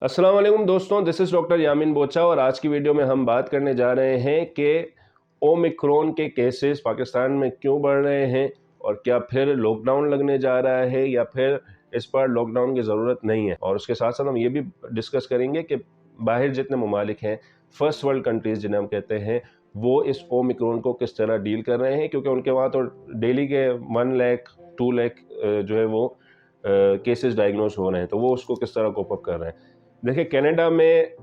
अस्सलाम वालेकुम दोस्तों, दिस इज़ डॉक्टर यामिन बोचा और आज की वीडियो में हम बात करने जा रहे हैं कि ओमिक्रॉन के केसेस पाकिस्तान में क्यों बढ़ रहे हैं और क्या फिर लॉकडाउन लगने जा रहा है या फिर इस बार लॉकडाउन की ज़रूरत नहीं है। और उसके साथ साथ हम ये भी डिस्कस करेंगे कि बाहर जितने ममालिक हैं, फर्स्ट वर्ल्ड कंट्रीज़ जिन्हें हम कहते हैं, वो इस ओमिक्रॉन को किस तरह डील कर रहे हैं, क्योंकि उनके वहाँ तो डेली के 1 लाख 2 लाख जो है वो केसेस डायग्नोज हो रहे हैं, तो वो उसको किस तरह कोप अप कर रहे हैं। देखिए, कनाडा में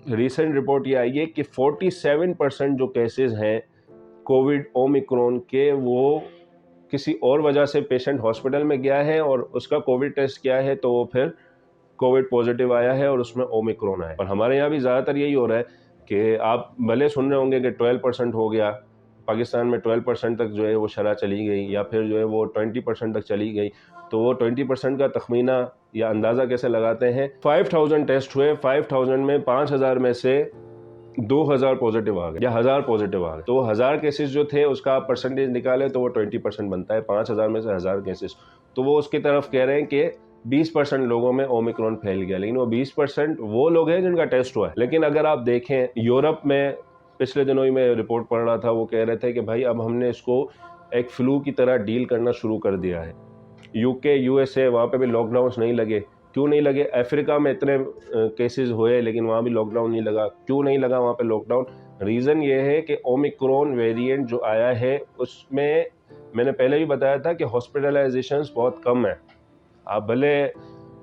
रिसेंट रिपोर्ट ये आई है कि 47% जो केसेस हैं कोविड ओमिक्रॉन के, वो किसी और वजह से पेशेंट हॉस्पिटल में गया है और उसका कोविड टेस्ट किया है तो वो फिर कोविड पॉजिटिव आया है और उसमें ओमिक्रॉन आया है। और हमारे यहाँ भी ज़्यादातर यही हो रहा है कि आप भले सुन रहे होंगे कि 12% हो गया, पाकिस्तान में 12% तक जो है वो शरह चली गई या फिर जो है वो 20% तक चली गई। तो वो 20% का तखमीना या अंदाज़ा कैसे लगाते हैं, 5000 टेस्ट हुए, 5000 में 5000 में से 2000 पॉजिटिव आ गए या 1000 पॉजिटिव आ गए। तो 1000 केसेस जो थे उसका आप परसेंटेज निकालें तो वो 20% बनता है। 5000 में से 1000 केसेस, तो वो उसकी तरफ कह रहे हैं कि 20% लोगों में ओमिक्रॉन फैल गया, लेकिन वो 20% वो लोग हैं जिनका टेस्ट हुआ है। लेकिन अगर आप देखें, यूरोप में पिछले दिनों ही मैं रिपोर्ट पढ़ रहा था, वो कह रहे थे कि भाई अब हमने इसको एक फ्लू की तरह डील करना शुरू कर दिया है। यूके, यूएसए, वहाँ पे भी लॉकडाउन्स नहीं लगे। क्यों नहीं लगे? अफ्रीका में इतने केसेस हुए लेकिन वहाँ भी लॉकडाउन नहीं लगा। क्यों नहीं लगा वहाँ पे लॉकडाउन? रीज़न ये है कि ओमिक्रॉन वेरिएंट जो आया है उसमें मैंने पहले भी बताया था कि हॉस्पिटलाइजेशंस बहुत कम है। आप भले,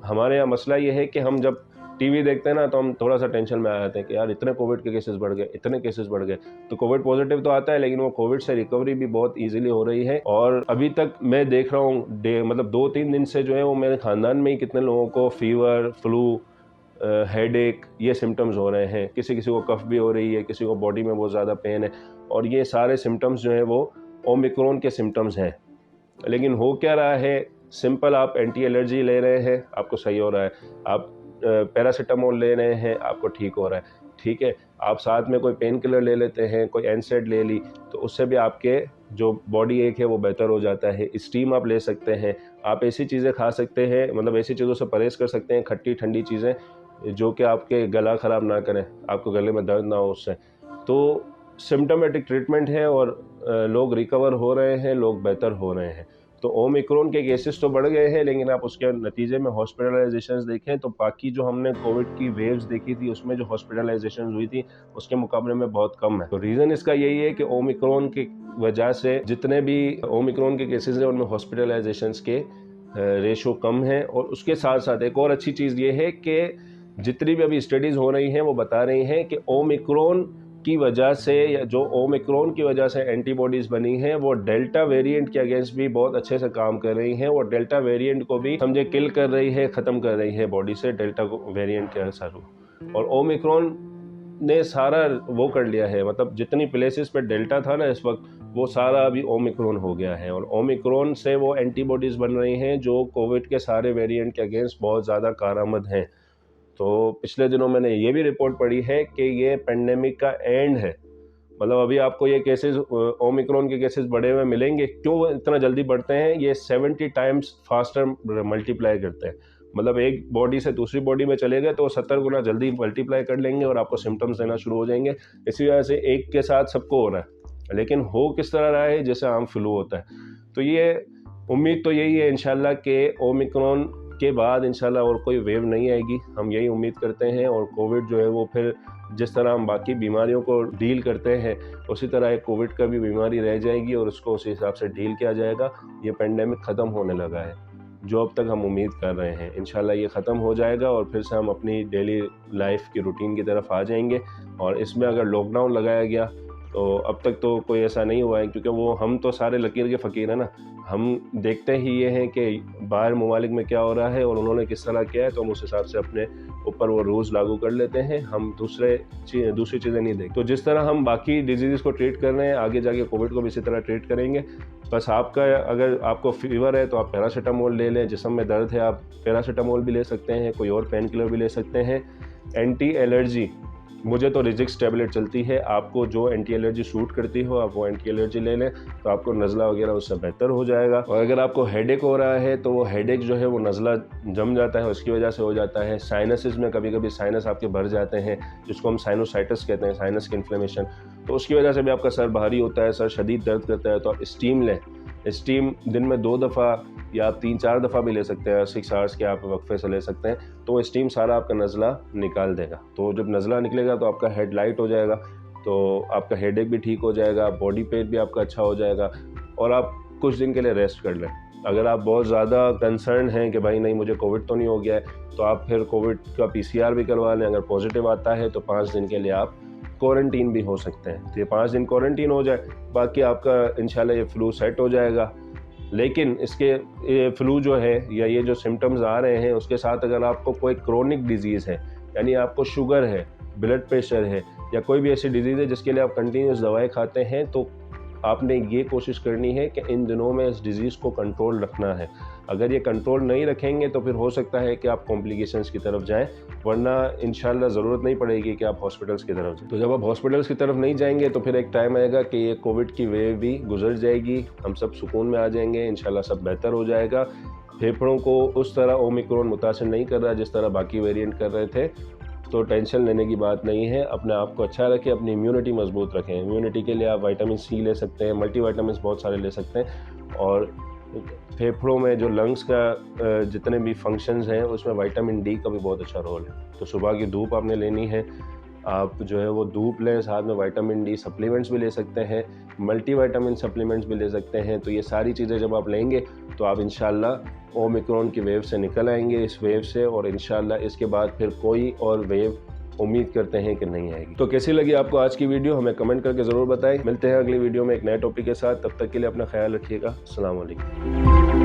हमारे यहाँ मसला ये है कि हम जब टीवी देखते हैं ना तो हम थोड़ा सा टेंशन में आ जाते हैं कि यार इतने कोविड के केसेस बढ़ गए, इतने केसेस बढ़ गए। तो कोविड पॉजिटिव तो आता है लेकिन वो कोविड से रिकवरी भी बहुत इजीली हो रही है। और अभी तक मैं देख रहा हूँ मतलब 2-3 दिन से जो है वो मेरे ख़ानदान में ही कितने लोगों को फीवर, फ्लू, हेडेक, ये सिम्टम्स हो रहे हैं। किसी किसी को कफ भी हो रही है, किसी को बॉडी में बहुत ज़्यादा पेन है। और ये सारे सिम्टम्स जो है वो ओमिक्रॉन के सिम्टम्स हैं। लेकिन हो क्या रहा है, सिंपल, आप एंटी एलर्जी ले रहे हैं, आपको सही हो रहा है। आप पैरासीटामोल ले रहे हैं, आपको ठीक हो रहा है। ठीक है, आप साथ में कोई पेन किलर ले लेते हैं, कोई एनसेड ले ली, तो उससे भी आपके जो बॉडी एक है वो बेहतर हो जाता है। स्टीम आप ले सकते हैं, आप ऐसी चीज़ें खा सकते हैं, मतलब ऐसी चीज़ों से परहेज़ कर सकते हैं, खट्टी ठंडी चीज़ें जो कि आपके गला ख़राब ना करें, आपको गले में दर्द ना हो उससे। तो सिम्टोमेटिक ट्रीटमेंट है और लोग रिकवर हो रहे हैं, लोग बेहतर हो रहे हैं। तो ओमिक्रॉन के केसेस तो बढ़ गए हैं लेकिन आप उसके नतीजे में हॉस्पिटलाइजेशंस देखें तो बाकी जो हमने कोविड की वेव्स देखी थी उसमें जो हॉस्पिटलाइजेशंस हुई थी उसके मुकाबले में बहुत कम है। तो रीज़न इसका यही है कि ओमिक्रॉन की वजह से जितने भी ओमिक्रॉन के केसेस हैं उनमें हॉस्पिटलाइजेशंस के रेशो कम है। और उसके साथ साथ एक और अच्छी चीज़ ये है कि जितनी भी अभी स्टडीज़ हो रही हैं वो बता रही हैं कि ओमिक्रॉन की वजह से, या जो ओमिक्रॉन की वजह से एंटीबॉडीज़ बनी हैं वो डेल्टा वेरिएंट के अगेंस्ट भी बहुत अच्छे से काम कर रही हैं। वो डेल्टा वेरिएंट को भी समझे किल कर रही है, ख़त्म कर रही है बॉडी से डेल्टा वेरिएंट के असर को। और ओमिक्रॉन ने सारा वो कर लिया है, मतलब जितनी प्लेसेस पे डेल्टा था ना इस वक्त, वो सारा अभी ओमिक्रॉन हो गया है। और ओमिक्रॉन से वो एंटीबॉडीज़ बन रही हैं जो कोविड के सारे वेरिएंट के अगेंस्ट बहुत ज़्यादा कारआमद हैं। तो पिछले दिनों मैंने ये भी रिपोर्ट पढ़ी है कि ये पेंडेमिक का एंड है। मतलब अभी आपको ये केसेस, ओमिक्रॉन के केसेस बढ़े हुए मिलेंगे। क्यों इतना जल्दी बढ़ते हैं? ये 70 टाइम्स फास्टर मल्टीप्लाई करते हैं। मतलब एक बॉडी से दूसरी बॉडी में चले गए तो 70 गुना जल्दी मल्टीप्लाई कर लेंगे और आपको सिम्टम्स देना शुरू हो जाएंगे। इसी वजह से एक के साथ सबको हो रहा है, लेकिन हो किस तरह रहा है, जैसे आम फ्लू होता है। तो ये उम्मीद तो यही है इंशाल्लाह कि ओमिक्रॉन के बाद इंशाल्लाह और कोई वेव नहीं आएगी, हम यही उम्मीद करते हैं। और कोविड जो है वो फिर जिस तरह हम बाकी बीमारियों को डील करते हैं उसी तरह एक कोविड का भी बीमारी रह जाएगी और उसको उसी हिसाब से डील किया जाएगा। ये पेंडेमिक ख़त्म होने लगा है, जो अब तक हम उम्मीद कर रहे हैं। इंशाल्लाह ये ख़त्म हो जाएगा और फिर से हम अपनी डेली लाइफ की रूटीन की तरफ आ जाएंगे। और इसमें अगर लॉकडाउन लगाया गया तो अब तक तो कोई ऐसा नहीं हुआ है, क्योंकि वो हम तो सारे लकीर के फ़कीर हैं ना। हम देखते ही ये हैं कि बाहर ममालिक में क्या हो रहा है और उन्होंने किस तरह किया है, तो हम उस हिसाब से अपने ऊपर वो रूल्स लागू कर लेते हैं। हम दूसरी चीज़ें नहीं देखते। तो जिस तरह हम बाकी डिजीज़ को ट्रीट कर रहे हैं, आगे जाके कोविड को भी इसी तरह ट्रीट करेंगे। बस अगर आपको फीवर है तो आप पैरासीटामोल ले लें, जिस्म में दर्द है आप पैरासीटामोल भी ले सकते हैं, कोई और पेन किलर भी ले सकते हैं। एंटी एलर्जी मुझे तो रिजिक्स टैबलेट चलती है, आपको जो एंटी एलर्जी सूट करती हो आप वो एंटी एलर्जी ले लें तो आपको नज़ला वगैरह उससे बेहतर हो जाएगा। और अगर आपको हेडेक हो रहा है तो वो हेडेक जो है वो नज़ला जम जाता है, उसकी वजह से हो जाता है। साइनसिस में कभी कभी साइनस आपके भर जाते हैं, जिसको हम साइनोसाइटिस कहते हैं, साइनस की इन्फ्लेमेशन, तो उसकी वजह से भी आपका सर भारी होता है, सर शदीद दर्द करता है। तो आप स्टीम लें, स्टीम दिन में 2 दफ़ा या आप 3-4 दफ़ा भी ले सकते हैं, 6 आवर्स के आप वक्फे से ले सकते हैं, तो स्टीम सारा आपका नज़ला निकाल देगा। तो जब नज़ला निकलेगा तो आपका हेड लाइट हो जाएगा, तो आपका हेडेक भी ठीक हो जाएगा, बॉडी पेन भी आपका अच्छा हो जाएगा और आप कुछ दिन के लिए रेस्ट कर लें। अगर आप बहुत ज़्यादा कंसर्न हैं कि भाई नहीं मुझे कोविड तो नहीं हो गया है, तो आप फिर कोविड का PCR भी करवा लें। अगर पॉजिटिव आता है तो 5 दिन के लिए आप क्वारंटीन भी हो सकते हैं। तो ये 5 दिन क्वारंटीन हो जाए, बाकी आपका इंशाल्लाह ये फ्लू सेट हो जाएगा। लेकिन इसके ये फ्लू जो है या ये जो सिम्टम्स आ रहे हैं उसके साथ अगर आपको कोई क्रोनिक डिजीज़ है, यानी आपको शुगर है, ब्लड प्रेशर है या कोई भी ऐसी डिजीज़ है जिसके लिए आप कंटिन्यूस दवाएं खाते हैं, तो आपने ये कोशिश करनी है कि इन दिनों में इस डिज़ीज़ को कंट्रोल रखना है। अगर ये कंट्रोल नहीं रखेंगे तो फिर हो सकता है कि आप कॉम्प्लिकेशंस की तरफ जाएं, वरना इंशाल्लाह ज़रूरत नहीं पड़ेगी कि आप हॉस्पिटल्स की तरफ जाएं। तो जब आप हॉस्पिटल्स की तरफ नहीं जाएंगे तो फिर एक टाइम आएगा कि ये कोविड की वेव भी गुजर जाएगी, हम सब सुकून में आ जाएंगे, इंशाल्लाह सब बेहतर हो जाएगा। फेफड़ों को उस तरह ओमिक्रॉन मुतासिर नहीं कर रहा जिस तरह बाकी वेरिएंट कर रहे थे, तो टेंशन लेने की बात नहीं है। अपने आप को अच्छा रखें, अपनी इम्यूनिटी मजबूत रखें। इम्यूनिटी के लिए आप विटामिन C ले सकते हैं, मल्टीविटामिन्स बहुत सारे ले सकते हैं, और फेफड़ों में जो लंग्स का जितने भी फंक्शंस हैं उसमें विटामिन D का भी बहुत अच्छा रोल है। तो सुबह की धूप आपने लेनी है, आप जो है वो धूप लें, साथ में विटामिन D सप्लीमेंट्स भी ले सकते हैं, मल्टीविटामिन सप्लीमेंट्स भी ले सकते हैं। तो ये सारी चीज़ें जब आप लेंगे तो आप इंशाल्लाह ओमिक्रॉन की वेव से निकल आएंगे, इस वेव से, और इंशाल्लाह इसके बाद फिर कोई और वेव उम्मीद करते हैं कि नहीं आएगी। तो कैसी लगी आपको आज की वीडियो हमें कमेंट करके ज़रूर बताएं। मिलते हैं अगली वीडियो में एक नए टॉपिक के साथ, तब तक के लिए अपना ख्याल रखिएगा। अस्सलाम वालेकुम।